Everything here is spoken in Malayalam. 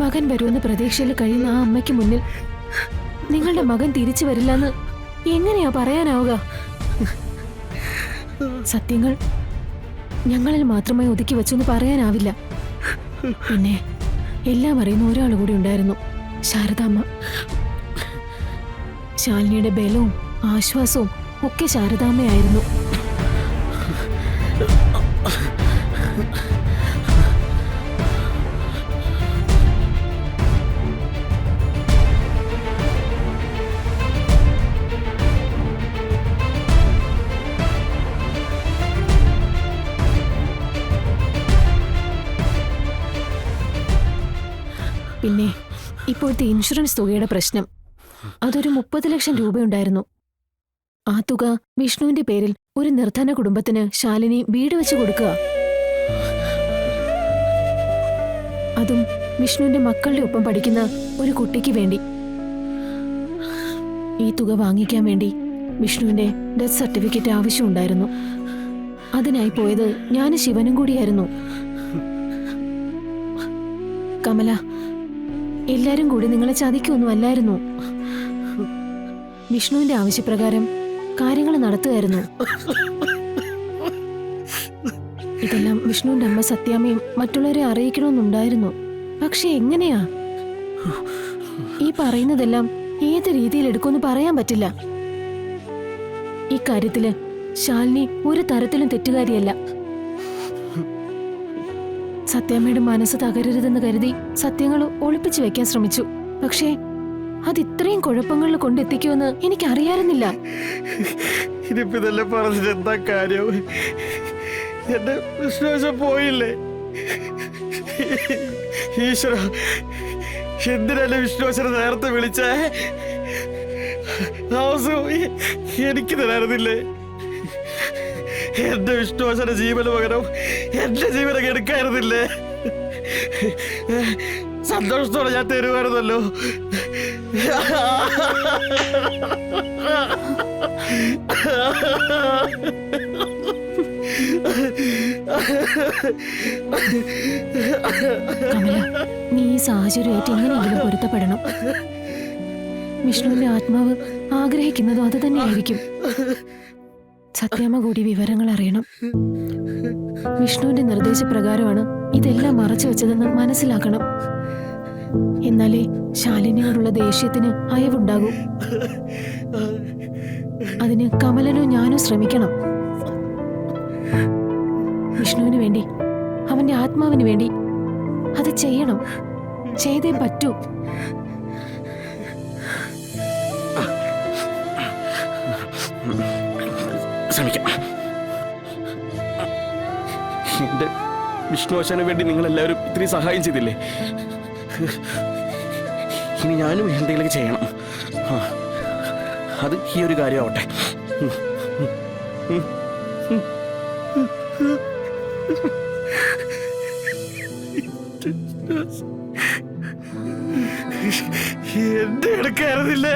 മകൻ വരുമെന്ന് പ്രതീക്ഷയിൽ കഴിയുന്ന ആ അമ്മയ്ക്ക് മുന്നിൽ നിങ്ങളുടെ മകൻ തിരിച്ചു വരില്ലെന്ന് എങ്ങനെയാ പറയാനാവുക? സത്യങ്ങൾ ഞങ്ങളിൽ മാത്രമായി ഒതുക്കി വെച്ചെന്ന് പറയാനാവില്ല. പിന്നെ എല്ലാം അറിയുന്ന ഒരാൾ കൂടി ഉണ്ടായിരുന്നു, ശാരദാമ്മ. ശാലിനിയുടെ ബലവും ആശ്വാസവും ഒക്കെ ശാരദാമ്മയായിരുന്നു. പിന്നെ ഇപ്പോഴത്തെ ഇൻഷുറൻസ് തുകയുടെ പ്രശ്നം. അതൊരു 30 ലക്ഷം രൂപയുണ്ടായിരുന്നു. ആ തുക വിഷ്ണുവിന്റെ പേരിൽ ഒരു നിർധന കുടുംബത്തിന് ശാലിനി വീട് വെച്ച് കൊടുക്കുക. അതും വിഷ്ണുവിന്റെ മക്കളുടെ ഒപ്പം പഠിക്കുന്ന ഒരു കുട്ടിക്ക് വേണ്ടി. ഈ തുക വാങ്ങിക്കാൻ വേണ്ടി വിഷ്ണുവിന്റെ ഡെത്ത് സർട്ടിഫിക്കറ്റ് ആവശ്യമുണ്ടായിരുന്നു. അതിനായി പോയത് ഞാനും ശിവനും കൂടിയായിരുന്നു. കമല, എല്ലാരും കൂടി നിങ്ങളെ ചതിക്കൊന്നും അല്ലായിരുന്നു. വിഷ്ണുവിന്റെ ആവശ്യപ്രകാരം കാര്യങ്ങൾ നടത്തുകയായിരുന്നു. ഇതെല്ലാം വിഷ്ണുവിന്റെ അമ്മ സത്യാമ്മയും മറ്റുള്ളവരെ അറിയിക്കണമെന്നുണ്ടായിരുന്നു. പക്ഷെ എങ്ങനെയാ? ഈ പറയുന്നതെല്ലാം ഏത് രീതിയിൽ എടുക്കുമെന്ന് പറയാൻ പറ്റില്ല. ഈ കാര്യത്തില് ശാലിനി ഒരു തരത്തിലും തെറ്റുകാരിയല്ല. സത്യാമ്മയുടെ മനസ്സ് തകരരുതെന്ന് കരുതി സത്യങ്ങൾ ഒളിപ്പിച്ചു വെക്കാൻ ശ്രമിച്ചു. പക്ഷേ അത് ഇത്രയും കുഴപ്പങ്ങളിൽ കൊണ്ടെത്തിക്കുമെന്ന് എനിക്കറിയാറുന്നില്ല. ഇനിയിപ്പിതെല്ലാം പറഞ്ഞിട്ട് എന്താ കാര്യം? എന്റെ വിശ്വാസം പോയില്ലേ? ഈശ്വര, എന്തിനല്ലേ വിശ്വാസനെ നേരത്തെ വിളിച്ചേ? എനിക്ക് തരാറുന്നില്ലേ? എന്റെ വിശ്വാസന്റെ ജീവന് പകരം എന്റെ ജീവനൊക്കെ എടുക്കായിരുന്നില്ലേ? സന്തോഷത്തോടെ ഞാൻ തരുമായിരുന്നല്ലോ. കമല, നീ ഈ സാഹചര്യമായിട്ട് എങ്ങനെയെങ്കിലും പൊരുത്തപ്പെടണം. വിഷ്ണുവിന്റെ ആത്മാവ് ആഗ്രഹിക്കുന്നതും അത് തന്നെയായിരിക്കും. സത്യാമ്മ കൂടി വിവരങ്ങൾ അറിയണം. വിഷ്ണുവിന്റെ നിർദ്ദേശപ്രകാരമാണ് ഇതെല്ലാം മറച്ചു വെച്ചതെന്ന് മനസ്സിലാക്കണം. എന്നാലേ ശാലിനിയോടുള്ള ദേഷ്യത്തിന് അയവുണ്ടാകൂ. അതിന് കമലനോ ഞാനോ ശ്രമിക്കണം. വിഷ്ണുവിന് വേണ്ടി, അവന്റെ ആത്മാവിന് വേണ്ടി അത് ചെയ്യണം. ചെയ്തേ പറ്റൂ. ശ്രമിക്കാം. എന്റെ വിഷ്ണുവശന് വേണ്ടി നിങ്ങൾ എല്ലാവരും ഇത്രയും സഹായം ചെയ്തില്ലേ? ഇനി ഞാനും എന്തെങ്കിലുമൊക്കെ ചെയ്യണം. അത് ഈ ഒരു കാര്യമാവട്ടെ. എന്റെ എടുക്കാറുന്നില്ലേ?